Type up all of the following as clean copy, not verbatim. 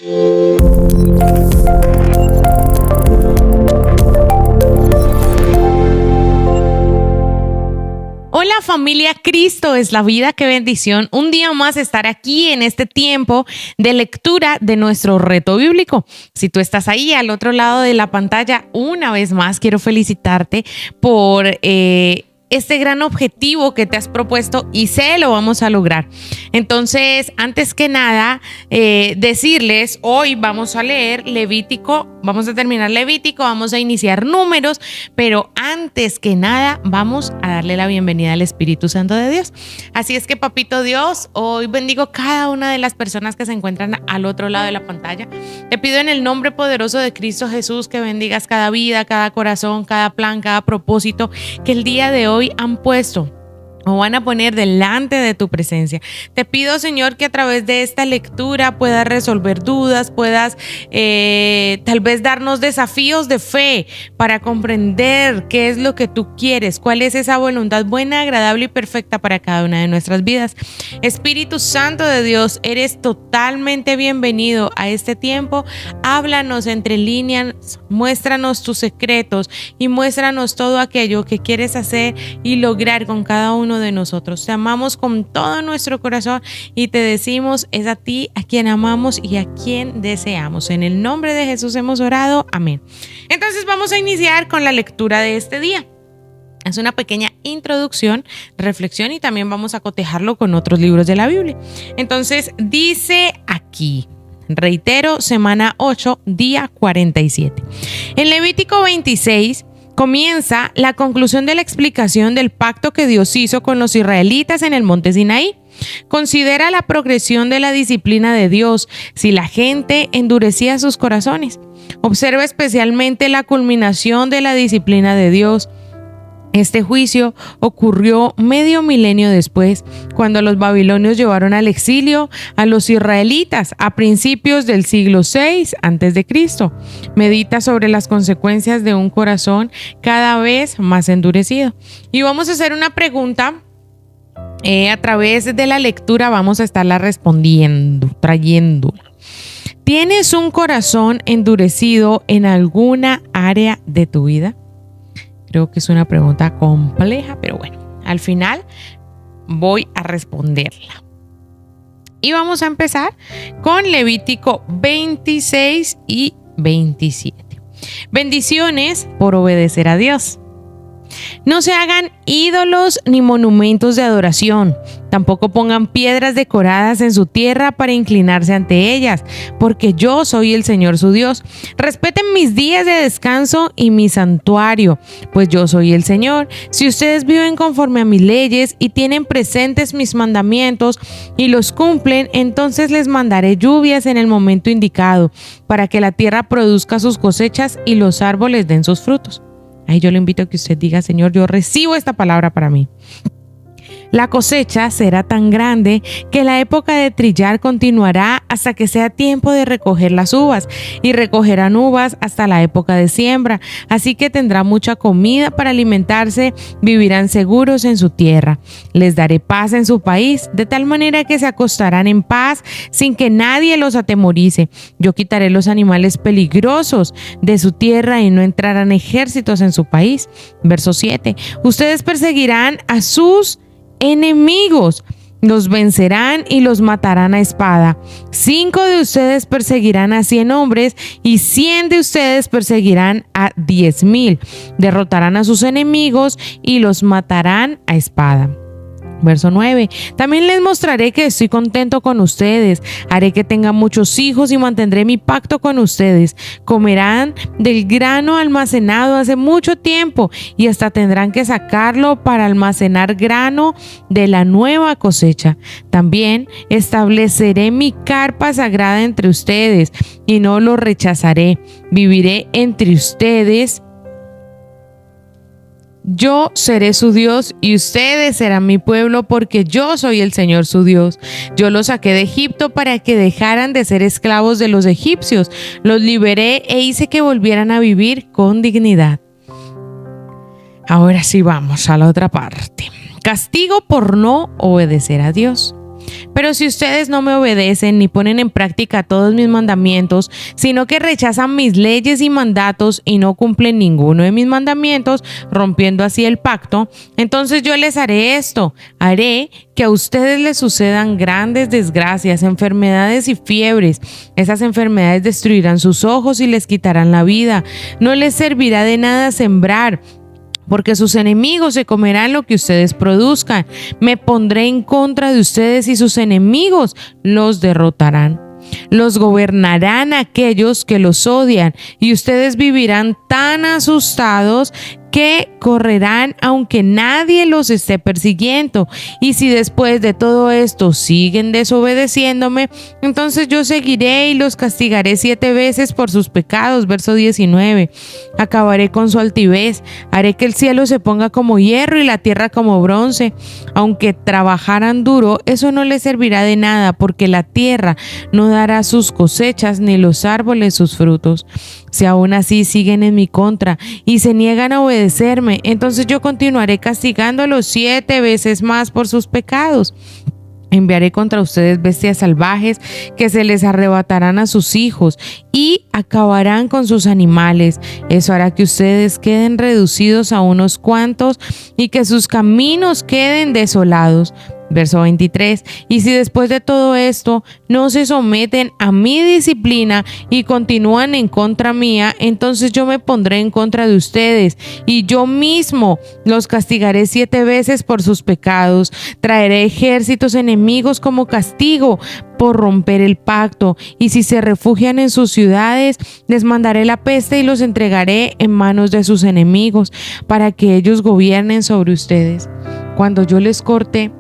Hola familia, Cristo es la vida, qué bendición. Un día más estar aquí en este tiempo de lectura de nuestro reto bíblico. Si tú estás ahí al otro lado de la pantalla, una vez más quiero felicitarte por este gran objetivo que te has propuesto y sé lo vamos a lograr. Entonces, antes que nada, decirles, hoy vamos a leer Levítico, vamos a terminar Levítico, vamos a iniciar Números, pero antes que nada vamos a darle la bienvenida al Espíritu Santo de Dios. Así es que, Papito Dios, hoy bendigo cada una de las personas que se encuentran al otro lado de la pantalla. Te pido en el nombre poderoso de Cristo Jesús que bendigas cada vida, cada corazón, cada plan, cada propósito que el día de hoy han puesto o van a poner delante de tu presencia. Te pido, Señor, que a través de esta lectura puedas resolver dudas, puedas tal vez darnos desafíos de fe para comprender qué es lo que tú quieres, cuál es esa voluntad buena, agradable y perfecta para cada una de nuestras vidas. Espíritu Santo de Dios, eres totalmente bienvenido a este tiempo. Háblanos entre líneas, muéstranos tus secretos y muéstranos todo aquello que quieres hacer y lograr con cada uno de nosotros. Te amamos con todo nuestro corazón y te decimos, es a ti a quien amamos y a quien deseamos. En el nombre de Jesús hemos orado. Amén. Entonces vamos a iniciar con la lectura de este día. Es una pequeña introducción, reflexión y también vamos a cotejarlo con otros libros de la Biblia. Entonces dice aquí, reitero, semana 8, día 47. En Levítico 26 comienza la conclusión de la explicación del pacto que Dios hizo con los israelitas en el monte Sinaí. Considera la progresión de la disciplina de Dios si la gente endurecía sus corazones. Observa especialmente la culminación de la disciplina de Dios. Este juicio ocurrió medio milenio después, cuando los babilonios llevaron al exilio a los israelitas a principios del siglo VI a.C. Medita sobre las consecuencias de un corazón cada vez más endurecido. Y vamos a hacer una pregunta. A través de la lectura vamos a estarla respondiendo, trayéndola. ¿Tienes un corazón endurecido en alguna área de tu vida? Creo que es una pregunta compleja, pero bueno, al final voy a responderla. Y vamos a empezar con Levítico 26 y 27. Bendiciones por obedecer a Dios. No se hagan ídolos ni monumentos de adoración. Tampoco pongan piedras decoradas en su tierra para inclinarse ante ellas, porque yo soy el Señor su Dios. Respeten mis días de descanso y mi santuario, pues yo soy el Señor. Si ustedes viven conforme a mis leyes y tienen presentes mis mandamientos y los cumplen, entonces les mandaré lluvias en el momento indicado, para que la tierra produzca sus cosechas y los árboles den sus frutos. Ahí yo le invito a que usted diga, Señor, yo recibo esta palabra para mí. La cosecha será tan grande que la época de trillar continuará hasta que sea tiempo de recoger las uvas, y recogerán uvas hasta la época de siembra. Así que tendrá mucha comida para alimentarse, vivirán seguros en su tierra. Les daré paz en su país, de tal manera que se acostarán en paz sin que nadie los atemorice. Yo quitaré los animales peligrosos de su tierra y no entrarán ejércitos en su país. Verso 7. Ustedes perseguirán a sus enemigos, los vencerán y los matarán a espada. 5 de ustedes perseguirán a 100 hombres y 100 de ustedes perseguirán a 10,000. Derrotarán a sus enemigos y los matarán a espada. Verso 9. También les mostraré que estoy contento con ustedes. Haré que tengan muchos hijos y mantendré mi pacto con ustedes. Comerán del grano almacenado hace mucho tiempo y hasta tendrán que sacarlo para almacenar grano de la nueva cosecha. También estableceré mi carpa sagrada entre ustedes y no lo rechazaré. Viviré entre ustedes. Yo seré su Dios y ustedes serán mi pueblo, porque yo soy el Señor su Dios. Yo los saqué de Egipto para que dejaran de ser esclavos de los egipcios. Los liberé e hice que volvieran a vivir con dignidad. Ahora sí vamos a la otra parte. Castigo por no obedecer a Dios. Pero si ustedes no me obedecen ni ponen en práctica todos mis mandamientos, sino que rechazan mis leyes y mandatos y no cumplen ninguno de mis mandamientos, rompiendo así el pacto, entonces yo les haré esto: haré que a ustedes les sucedan grandes desgracias, enfermedades y fiebres. Esas enfermedades destruirán sus ojos y les quitarán la vida. No les servirá de nada sembrar, porque sus enemigos se comerán lo que ustedes produzcan. Me pondré en contra de ustedes y sus enemigos los derrotarán. Los gobernarán aquellos que los odian, y ustedes vivirán tan asustados que correrán aunque nadie los esté persiguiendo. Y si después de todo esto siguen desobedeciéndome, entonces yo seguiré y los castigaré 7 veces por sus pecados. Verso 19. Acabaré con su altivez, haré que el cielo se ponga como hierro y la tierra como bronce. Aunque trabajaran duro, eso no les servirá de nada, porque la tierra no dará sus cosechas ni los árboles sus frutos. Si aún así siguen en mi contra y se niegan a obedecerme, entonces yo continuaré castigándolos 7 veces más por sus pecados. Enviaré contra ustedes bestias salvajes que se les arrebatarán a sus hijos y acabarán con sus animales. Eso hará que ustedes queden reducidos a unos cuantos y que sus caminos queden desolados. Verso 23. Y si después de todo esto no se someten a mi disciplina y continúan en contra mía, entonces yo me pondré en contra de ustedes y yo mismo los castigaré 7 veces por sus pecados. Traeré ejércitos enemigos como castigo por romper el pacto, y si se refugian en sus ciudades, les mandaré la peste y los entregaré en manos de sus enemigos para que ellos gobiernen sobre ustedes. Cuando yo les corte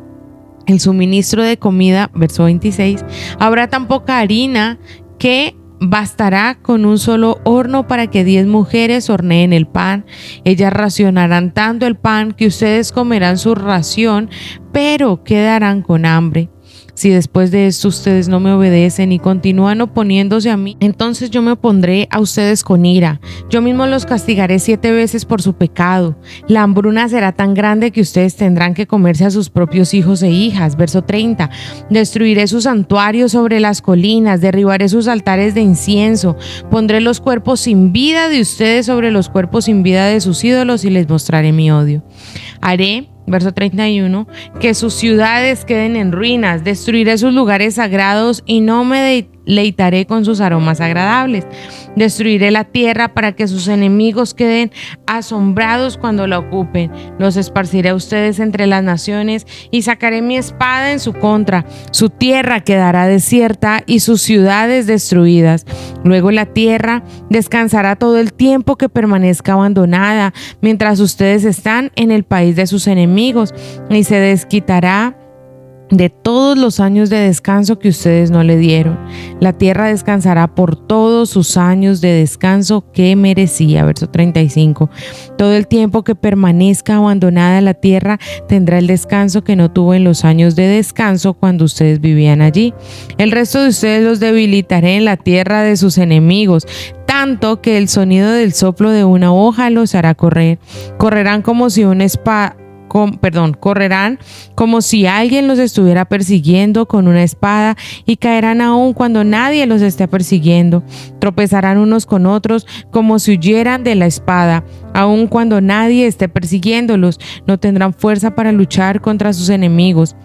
el suministro de comida, verso 26, habrá tan poca harina que bastará con un solo horno para que 10 mujeres horneen el pan. Ellas racionarán tanto el pan que ustedes comerán su ración, pero quedarán con hambre. Si después de esto ustedes no me obedecen y continúan oponiéndose a mí, entonces yo me opondré a ustedes con ira. Yo mismo los castigaré 7 veces por su pecado. La hambruna será tan grande que ustedes tendrán que comerse a sus propios hijos e hijas. Verso 30. Destruiré sus santuarios sobre las colinas, derribaré sus altares de incienso, pondré los cuerpos sin vida de ustedes sobre los cuerpos sin vida de sus ídolos y les mostraré mi odio. Haré, verso 31, que sus ciudades queden en ruinas, destruiré sus lugares sagrados y no me deleitaré con sus aromas agradables. Destruiré la tierra para que sus enemigos queden asombrados cuando la ocupen. Los esparciré a ustedes entre las naciones y sacaré mi espada en su contra. Su tierra quedará desierta y sus ciudades destruidas. Luego la tierra descansará todo el tiempo que permanezca abandonada, mientras ustedes están en el país de sus enemigos, y se desquitará de todos los años de descanso que ustedes no le dieron. La tierra descansará por todos sus años de descanso que merecía. Verso 35. Todo el tiempo que permanezca abandonada la tierra tendrá el descanso que no tuvo en los años de descanso cuando ustedes vivían allí. El resto de ustedes los debilitaré en la tierra de sus enemigos, tanto que el sonido del soplo de una hoja los hará correr. Correrán como si correrán como si alguien los estuviera persiguiendo con una espada y caerán aún cuando nadie los esté persiguiendo. Tropezarán unos con otros como si huyeran de la espada, aun cuando nadie esté persiguiéndolos. No tendrán fuerza para luchar contra sus enemigos.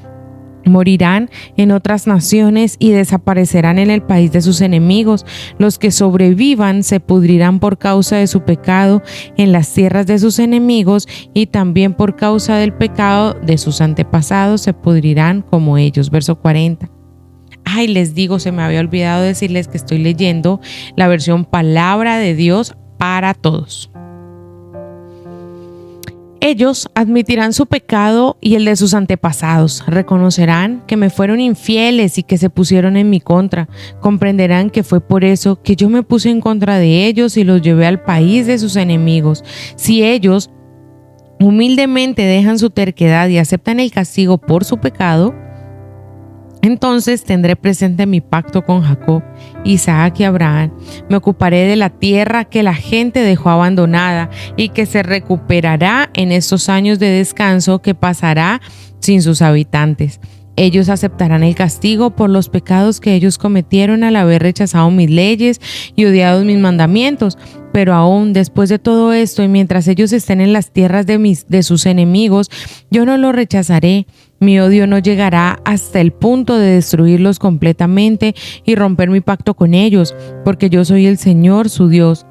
Morirán en otras naciones y desaparecerán en el país de sus enemigos. Los que sobrevivan se pudrirán por causa de su pecado en las tierras de sus enemigos, y también por causa del pecado de sus antepasados se pudrirán como ellos. Verso 40. Ay, les digo, se me había olvidado decirles que estoy leyendo la versión Palabra de Dios para Todos. Ellos admitirán su pecado y el de sus antepasados, reconocerán que me fueron infieles y que se pusieron en mi contra, comprenderán que fue por eso que yo me puse en contra de ellos y los llevé al país de sus enemigos. Si ellos humildemente dejan su terquedad y aceptan el castigo por su pecado, entonces tendré presente mi pacto con Jacob, Isaac y Abraham. Me ocuparé de la tierra que la gente dejó abandonada y que se recuperará en estos años de descanso que pasará sin sus habitantes. Ellos aceptarán el castigo por los pecados que ellos cometieron al haber rechazado mis leyes y odiado mis mandamientos. Pero aún después de todo esto y mientras ellos estén en las tierras de sus enemigos, yo no los rechazaré. Mi odio no llegará hasta el punto de destruirlos completamente y romper mi pacto con ellos, porque yo soy el Señor, su Dios.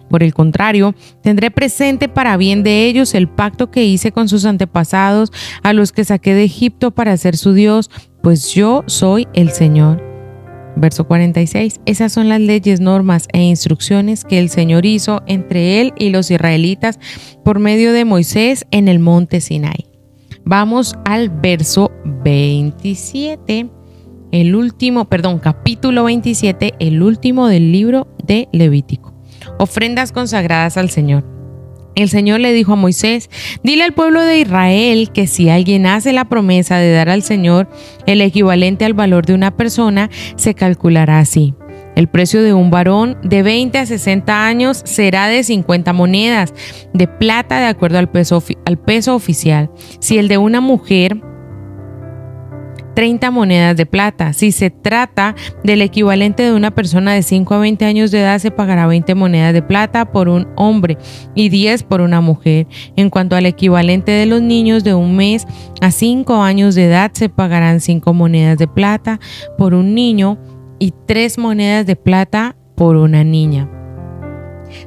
Por el contrario, tendré presente para bien de ellos el pacto que hice con sus antepasados, a los que saqué de Egipto para ser su Dios, pues yo soy el Señor. Verso 46. Esas son las leyes, normas e instrucciones que el Señor hizo entre él y los israelitas por medio de Moisés en el monte Sinai. Vamos al verso 27, capítulo 27, el último del libro de Levítico. Ofrendas consagradas al Señor. El Señor le dijo a Moisés: dile al pueblo de Israel que si alguien hace la promesa de dar al Señor el equivalente al valor de una persona, se calculará así. El precio de un varón de 20 a 60 años será de 50 monedas de plata de acuerdo al peso oficial. Si el de una mujer, 30 monedas de plata. Si se trata del equivalente de una persona de 5 a 20 años de edad, se pagará 20 monedas de plata por un hombre y 10 por una mujer. En cuanto al equivalente de los niños de 1 mes a 5 años de edad, se pagarán 5 monedas de plata por un niño y 3 monedas de plata por una niña.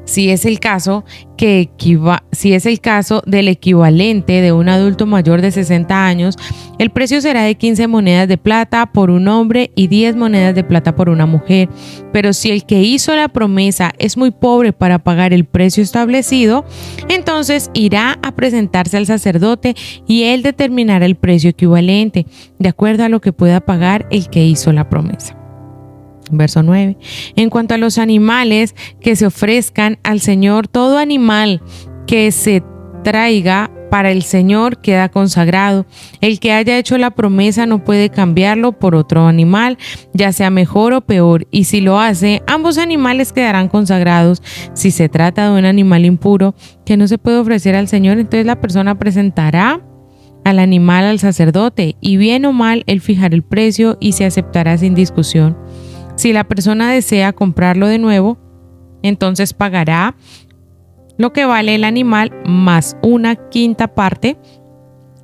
Si es el caso del equivalente de un adulto mayor de 60 años, el precio será de 15 monedas de plata por un hombre y 10 monedas de plata por una mujer. Pero si el que hizo la promesa es muy pobre para pagar el precio establecido, entonces irá a presentarse al sacerdote y él determinará el precio equivalente, de acuerdo a lo que pueda pagar el que hizo la promesa. Verso 9. En cuanto a los animales que se ofrezcan al Señor, todo animal que se traiga para el Señor queda consagrado. El que haya hecho la promesa no puede cambiarlo por otro animal, ya sea mejor o peor, y si lo hace, ambos animales quedarán consagrados. Si se trata de un animal impuro que no se puede ofrecer al Señor, entonces la persona presentará al animal al sacerdote, y bien o mal él fijará el precio y se aceptará sin discusión. Si la persona desea comprarlo de nuevo, entonces pagará lo que vale el animal más 1/5 parte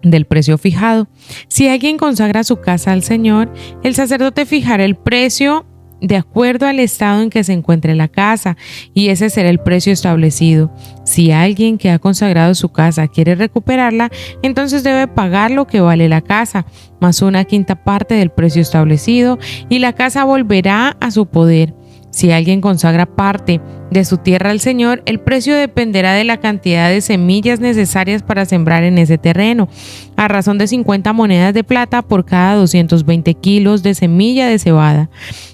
del precio fijado. Si alguien consagra su casa al Señor, el sacerdote fijará el precio de acuerdo al estado en que se encuentre la casa, y ese será el precio establecido. Si alguien que ha consagrado su casa quiere recuperarla, entonces debe pagar lo que vale la casa, más 1/5 parte del precio establecido, y la casa volverá a su poder. Si alguien consagra parte de su tierra al Señor, el precio dependerá de la cantidad de semillas necesarias para sembrar en ese terreno, a razón de 50 monedas de plata por cada 220 kilos de semilla de cebada.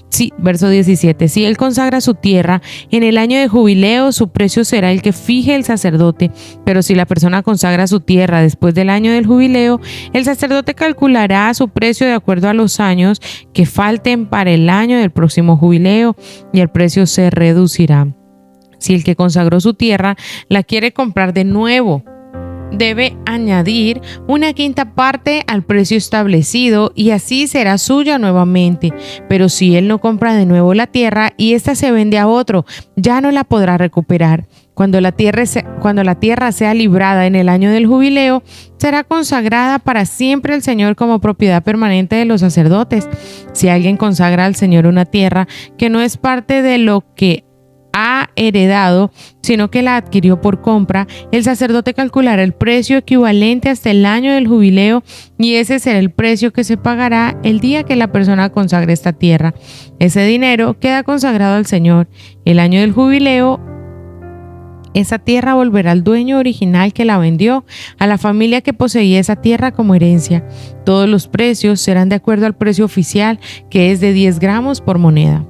Sí, verso 17. Si él consagra su tierra en el año de jubileo, su precio será el que fije el sacerdote. Pero si la persona consagra su tierra después del año del jubileo, el sacerdote calculará su precio de acuerdo a los años que falten para el año del próximo jubileo, y el precio se reducirá. Si el que consagró su tierra la quiere comprar de nuevo, debe añadir 1/5 parte al precio establecido, y así será suya nuevamente. Pero si él no compra de nuevo la tierra y ésta se vende a otro, ya no la podrá recuperar. Cuando la tierra sea librada en el año del jubileo, será consagrada para siempre al Señor como propiedad permanente de los sacerdotes. Si alguien consagra al Señor una tierra que no es parte de lo que ha heredado, sino que la adquirió por compra, el sacerdote calculará el precio equivalente hasta el año del jubileo, y ese será el precio que se pagará el día que la persona consagre esta tierra. Ese dinero queda consagrado al Señor. El año del jubileo, esa tierra volverá al dueño original que la vendió, a la familia que poseía esa tierra como herencia. Todos los precios serán de acuerdo al precio oficial, que es de 10 gramos por moneda.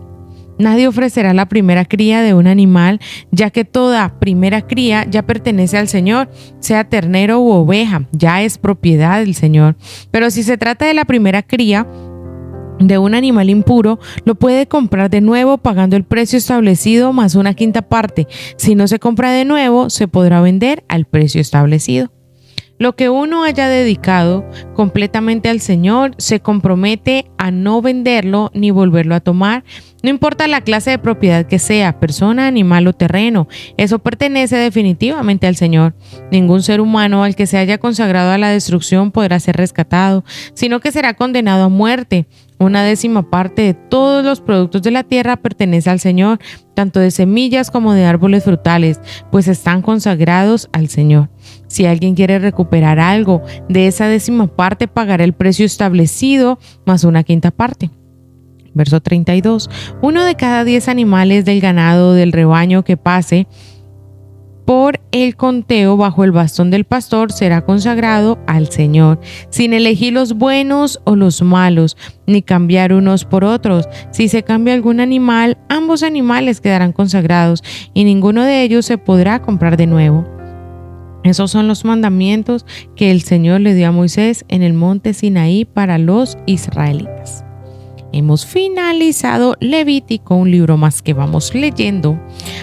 Nadie ofrecerá la primera cría de un animal, ya que toda primera cría ya pertenece al Señor, sea ternero u oveja, ya es propiedad del Señor. Pero si se trata de la primera cría de un animal impuro, lo puede comprar de nuevo pagando el precio establecido más 1/5 parte. Si no se compra de nuevo, se podrá vender al precio establecido. Lo que uno haya dedicado completamente al Señor se compromete a no venderlo ni volverlo a tomar. No importa la clase de propiedad que sea, persona, animal o terreno, eso pertenece definitivamente al Señor. Ningún ser humano al que se haya consagrado a la destrucción podrá ser rescatado, sino que será condenado a muerte. Una 10ª parte de todos los productos de la tierra pertenece al Señor, tanto de semillas como de árboles frutales, pues están consagrados al Señor. Si alguien quiere recuperar algo de esa 10ª parte, pagará el precio establecido más una 5ª parte. Verso 32. 1 de cada 10 animales del ganado del rebaño que pase por el conteo bajo el bastón del pastor será consagrado al Señor, sin elegir los buenos o los malos, ni cambiar unos por otros. Si se cambia algún animal, ambos animales quedarán consagrados y ninguno de ellos se podrá comprar de nuevo. Esos son los mandamientos que el Señor le dio a Moisés en el monte Sinaí para los israelitas. Hemos finalizado Levítico, un libro más que vamos leyendo.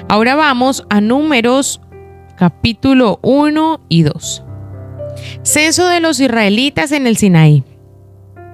Ahora vamos a Números capítulo 1 y 2. Censo de los israelitas en el Sinaí.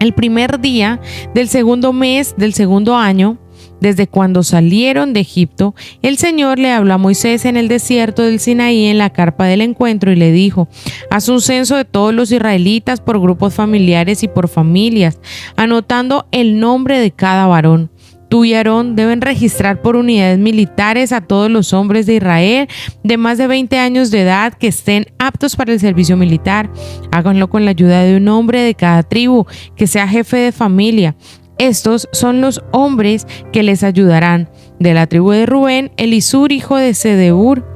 El primer día del segundo mes del segundo año, desde cuando salieron de Egipto, el Señor le habló a Moisés en el desierto del Sinaí en la carpa del encuentro y le dijo: haz un censo de todos los israelitas por grupos familiares y por familias, anotando el nombre de cada varón. Tú y Aarón deben registrar por unidades militares a todos los hombres de Israel de más de 20 años de edad que estén aptos para el servicio militar. Háganlo con la ayuda de un hombre de cada tribu que sea jefe de familia. Estos son los hombres que les ayudarán. De la tribu de Rubén, Elisur, hijo de Sedeur.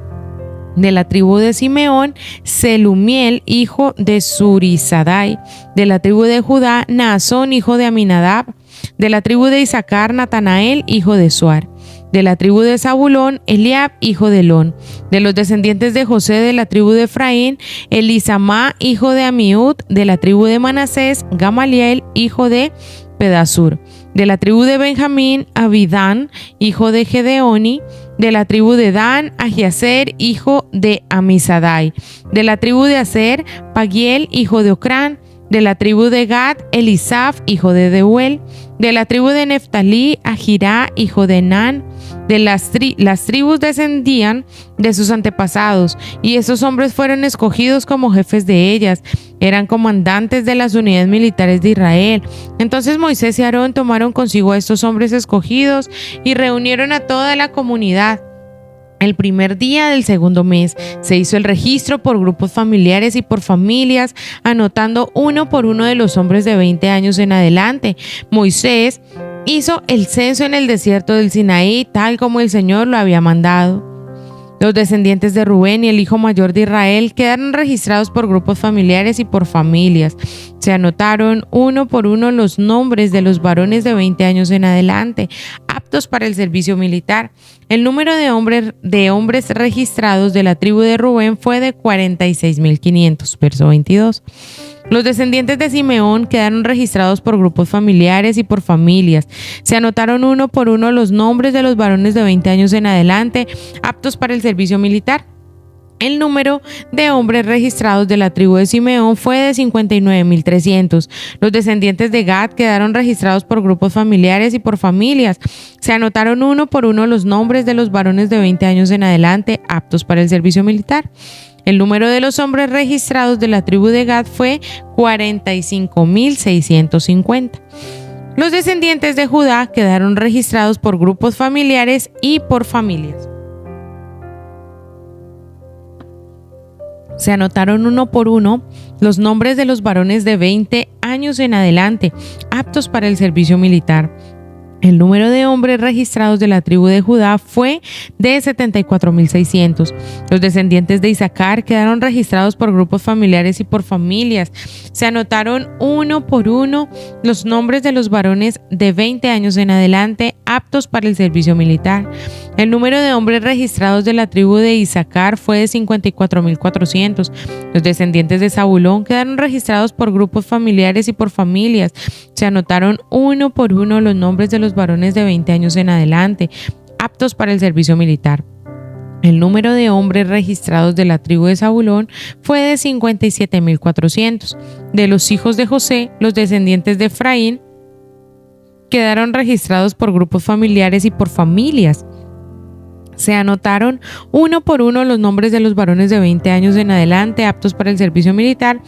De la tribu de Simeón, Selumiel, hijo de Zurisadai. De la tribu de Judá, Naasón, hijo de Aminadab. De la tribu de Isaacar, Natanael, hijo de Suar. De la tribu de Zabulón, Eliab, hijo de Elón. De los descendientes de José, de la tribu de Efraín, Elisamá, hijo de Amiud. De la tribu de Manasés, Gamaliel, hijo de Pedasur. De la tribu de Benjamín, Abidán, hijo de Gedeoni. De la tribu de Dan, Ahiaser, hijo de Amisadai. De la tribu de Aser, Pagiel, hijo de Ocrán. De la tribu de Gad, Elisaf, hijo de Deuel. De la tribu de Neftalí, Ahirá, hijo de Nan. De las tribus descendían de sus antepasados, y esos hombres fueron escogidos como jefes de ellas. Eran comandantes de las unidades militares de Israel. Entonces Moisés y Aarón tomaron consigo a estos hombres escogidos y reunieron a toda la comunidad. El primer día del segundo mes se hizo el registro por grupos familiares y por familias, anotando uno por uno de los hombres de 20 años en adelante. Moisés hizo el censo en el desierto del Sinaí, tal como el Señor lo había mandado. Los descendientes de Rubén y el hijo mayor de Israel quedaron registrados por grupos familiares y por familias. Se anotaron uno por uno los nombres de los varones de 20 años en adelante, aptos para el servicio militar. El número de hombres registrados de la tribu de Rubén fue de 46.500. Verso 22. Los descendientes de Simeón quedaron registrados por grupos familiares y por familias. Se anotaron uno por uno los nombres de los varones de 20 años en adelante, aptos para el servicio militar. El número de hombres registrados de la tribu de Simeón fue de 59.300. Los descendientes de Gad quedaron registrados por grupos familiares y por familias. Se anotaron uno por uno los nombres de los varones de 20 años en adelante, aptos para el servicio militar. El número de los hombres registrados de la tribu de Gad fue 45.650. Los descendientes de Judá quedaron registrados por grupos familiares y por familias. Se anotaron uno por uno los nombres de los varones de 20 años en adelante, aptos para el servicio militar. El número de hombres registrados de la tribu de Judá fue de 74.600. Los descendientes de Isaacar quedaron registrados por grupos familiares y por familias. Se anotaron uno por uno los nombres de los varones de 20 años en adelante, aptos para el servicio militar. El número de hombres registrados de la tribu de Isaacar fue de 54.400. Los descendientes de Zabulón quedaron registrados por grupos familiares y por familias. Se anotaron uno por uno los nombres de los varones de 20 años en adelante, aptos para el servicio militar. El número de hombres registrados de la tribu de Zabulón fue de 57.400. De los hijos de José, los descendientes de Efraín quedaron registrados por grupos familiares y por familias. Se anotaron uno por uno los nombres de los varones de 20 años en adelante aptos para el servicio militar.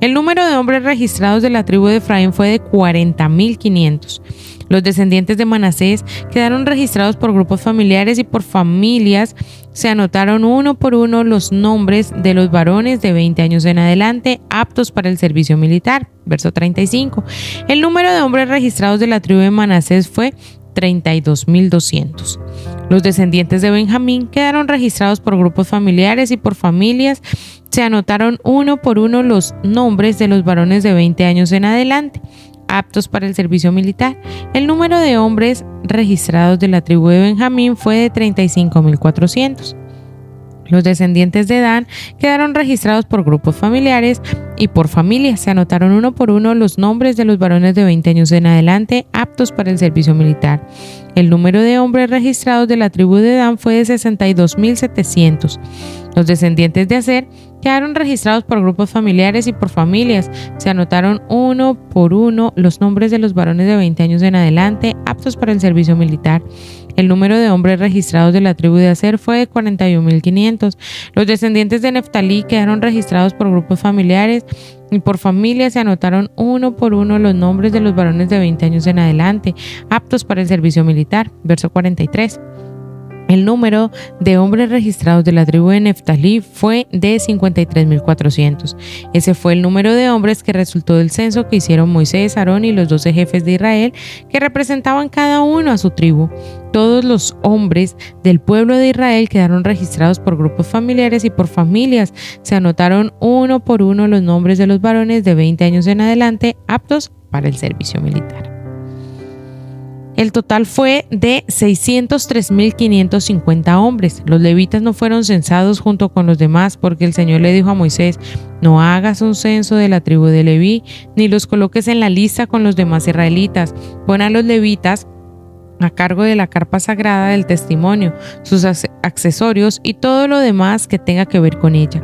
El número de hombres registrados de la tribu de Efraín fue de 40.500. Los descendientes de Manasés quedaron registrados por grupos familiares y por familias. Se anotaron uno por uno los nombres de los varones de 20 años en adelante aptos para el servicio militar. Verso 35. El número de hombres registrados de la tribu de Manasés fue 32.200. Los descendientes de Benjamín quedaron registrados por grupos familiares y por familias. Se anotaron uno por uno los nombres de los varones de 20 años en adelante, aptos para el servicio militar. El número de hombres registrados de la tribu de Benjamín fue de 35.400. Los descendientes de Dan quedaron registrados por grupos familiares y por familias. Se anotaron uno por uno los nombres de los varones de 20 años en adelante aptos para el servicio militar. El número de hombres registrados de la tribu de Dan fue de 62.700. Los descendientes de Aser quedaron registrados por grupos familiares y por familias. Se anotaron uno por uno los nombres de los varones de 20 años en adelante aptos para el servicio militar. El número de hombres registrados de la tribu de Aser fue de 41.500. Los descendientes de Neftalí quedaron registrados por grupos familiares y por familias. Se anotaron uno por uno los nombres de los varones de 20 años en adelante, aptos para el servicio militar. Verso 43. El número de hombres registrados de la tribu de Neftalí fue de 53.400. Ese fue el número de hombres que resultó del censo que hicieron Moisés, Aarón y los 12 jefes de Israel, que representaban cada uno a su tribu. Todos los hombres del pueblo de Israel quedaron registrados por grupos familiares y por familias. Se anotaron uno por uno los nombres de los varones de 20 años en adelante, aptos para el servicio militar. El total fue de 603.550 hombres. Los levitas no fueron censados junto con los demás porque el Señor le dijo a Moisés: no hagas un censo de la tribu de Leví, ni los coloques en la lista con los demás israelitas. Pon a los levitas a cargo de la carpa sagrada del testimonio, sus accesorios y todo lo demás que tenga que ver con ella.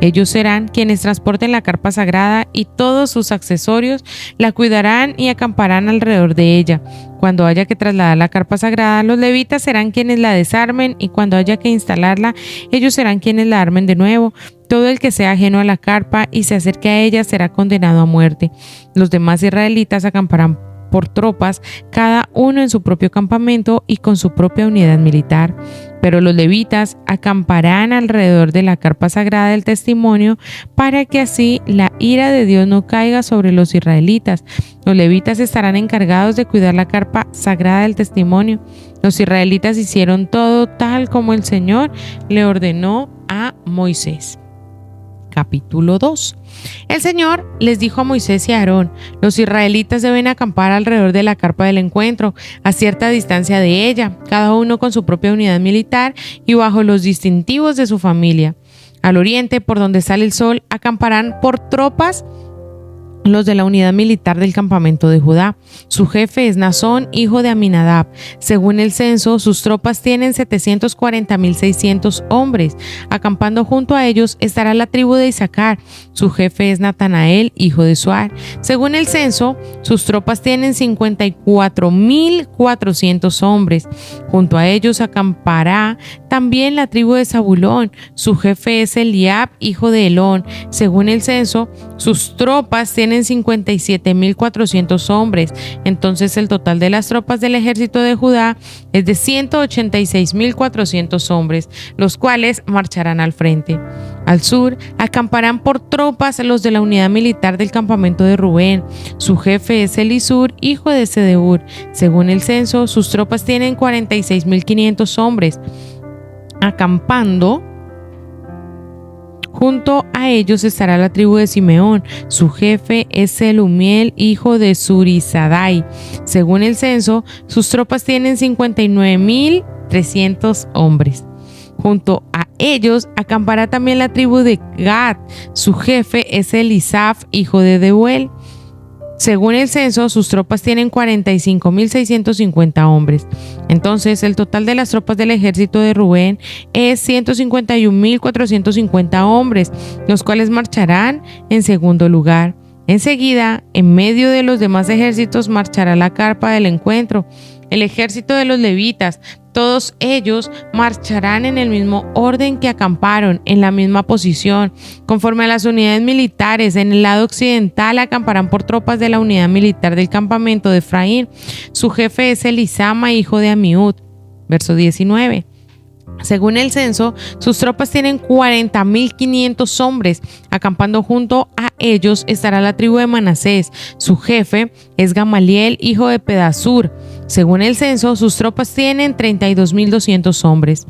Ellos serán quienes transporten la carpa sagrada y todos sus accesorios, la cuidarán y acamparán alrededor de ella. Cuando haya que trasladar la carpa sagrada, los levitas serán quienes la desarmen, y cuando haya que instalarla, ellos serán quienes la armen de nuevo. Todo el que sea ajeno a la carpa y se acerque a ella será condenado a muerte. Los demás israelitas acamparán por tropas, cada uno en su propio campamento y con su propia unidad militar. Pero los levitas acamparán alrededor de la carpa sagrada del testimonio para que así la ira de Dios no caiga sobre los israelitas. Los levitas estarán encargados de cuidar la carpa sagrada del testimonio. Los israelitas hicieron todo tal como el Señor le ordenó a Moisés. Capítulo 2. El Señor les dijo a Moisés y a Aarón: los israelitas deben acampar alrededor de la carpa del encuentro, a cierta distancia de ella, cada uno con su propia unidad militar y bajo los distintivos de su familia. Al oriente, por donde sale el sol, acamparán por tropas los de la unidad militar del campamento de Judá. Su jefe es Nazón, hijo de Aminadab. Según el censo, sus tropas tienen 740.600 hombres. Acampando junto a ellos estará la tribu de Isaacar. Su jefe es Natanael, hijo de Suar. Según el censo, sus tropas tienen 54.400 hombres. Junto a ellos acampará también la tribu de Zabulón. Su jefe es Eliab, hijo de Helón. Según el censo, sus tropas tienen 57.400 hombres. Entonces el total de las tropas del ejército de Judá es de 186.400 hombres, los cuales marcharán al frente. Al sur acamparán por tropas los de la unidad militar del campamento de Rubén. Su jefe es Elisur, hijo de Sedeur. Según el censo, sus tropas tienen 46.500 hombres. Acampando junto a ellos estará la tribu de Simeón. Su jefe es Selumiel, hijo de Zurisadai. Según el censo, sus tropas tienen 59.300 hombres. Junto a ellos acampará también la tribu de Gad. Su jefe es Elisaf, hijo de Deuel. Según el censo, sus tropas tienen 45.650 hombres. Entonces, el total de las tropas del ejército de Rubén es 151.450 hombres, los cuales marcharán en segundo lugar. Enseguida, en medio de los demás ejércitos, marchará la carpa del encuentro, el ejército de los levitas. Todos ellos marcharán en el mismo orden que acamparon, en la misma posición, conforme a las unidades militares. En el lado occidental acamparán por tropas de la unidad militar del campamento de Efraín. Su jefe es Elisama, hijo de Amiud. Verso 19. Según el censo, sus tropas tienen 40.500 hombres. Acampando junto a ellos estará la tribu de Manasés. Su jefe es Gamaliel, hijo de Pedasur. Según el censo, sus tropas tienen 32.200 hombres.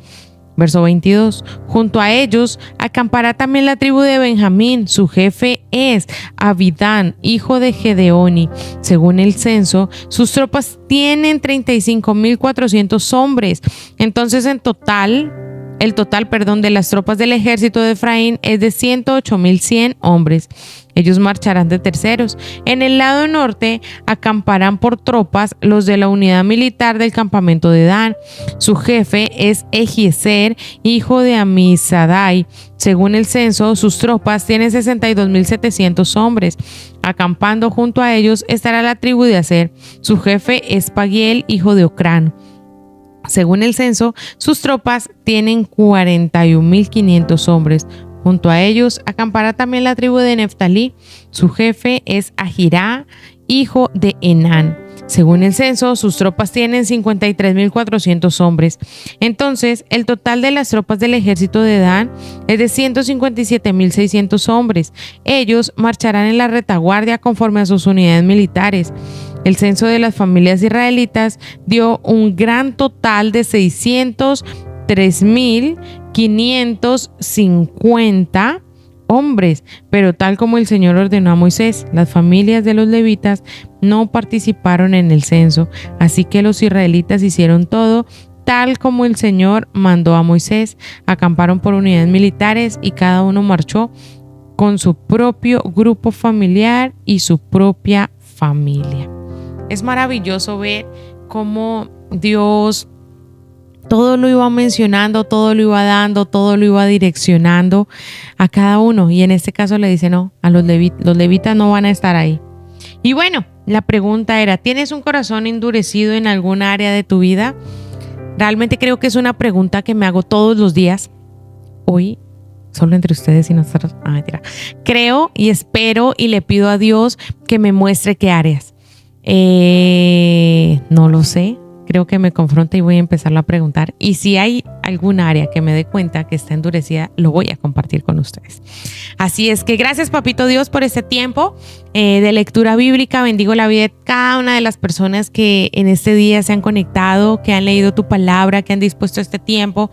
Verso 22. Junto a ellos acampará también la tribu de Benjamín. Su jefe es Abidán, hijo de Gedeoni. Según el censo, sus tropas tienen 35.400 hombres. Entonces, el total de las tropas del ejército de Efraín es de 108.100 hombres. Ellos marcharán de terceros. En el lado norte acamparán por tropas los de la unidad militar del campamento de Dan. Su jefe es Ejiezer, hijo de Amisadai. Según el censo, sus tropas tienen 62.700 hombres. Acampando junto a ellos estará la tribu de Aser. Su jefe es Pagiel, hijo de Ocrán. Según el censo, sus tropas tienen 41.500 hombres. Junto a ellos acampará también la tribu de Neftalí. Su jefe es Ahirá, hijo de Enán. Según el censo, sus tropas tienen 53.400 hombres. Entonces, el total de las tropas del ejército de Dan es de 157.600 hombres. Ellos marcharán en la retaguardia conforme a sus unidades militares. El censo de las familias israelitas dio un gran total de 603.550 hombres, pero tal como el Señor ordenó a Moisés, las familias de los levitas no participaron en el censo, así que los israelitas hicieron todo tal como el Señor mandó a Moisés. Acamparon por unidades militares y cada uno marchó con su propio grupo familiar y su propia familia. Es maravilloso ver cómo Dios todo lo iba mencionando, todo lo iba dando, todo lo iba direccionando a cada uno. Y en este caso le dice, no, a los levitas no van a estar ahí. Y bueno, la pregunta era, ¿tienes un corazón endurecido en alguna área de tu vida? Realmente creo que es una pregunta que me hago todos los días. Hoy, solo entre ustedes y nosotros. Mentira. Creo y espero y le pido a Dios que me muestre qué áreas. No lo sé. Creo que me confronta y voy a empezar a preguntar. Y si hay algún área que me dé cuenta que está endurecida, lo voy a compartir con ustedes. Así es que gracias, Papito Dios, por este tiempo de lectura bíblica. Bendigo la vida de cada una de las personas que en este día se han conectado, que han leído tu palabra, que han dispuesto este tiempo.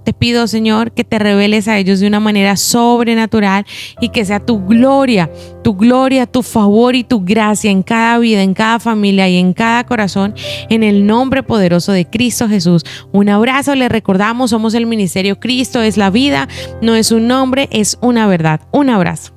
Te pido, Señor, que te reveles a ellos de una manera sobrenatural y que sea tu gloria, tu favor y tu gracia en cada vida, en cada familia y en cada corazón, en el nombre poderoso de Cristo Jesús. Un abrazo, les recordamos, somos el Ministerio Cristo es la Vida, no es un nombre, es una verdad. Un abrazo.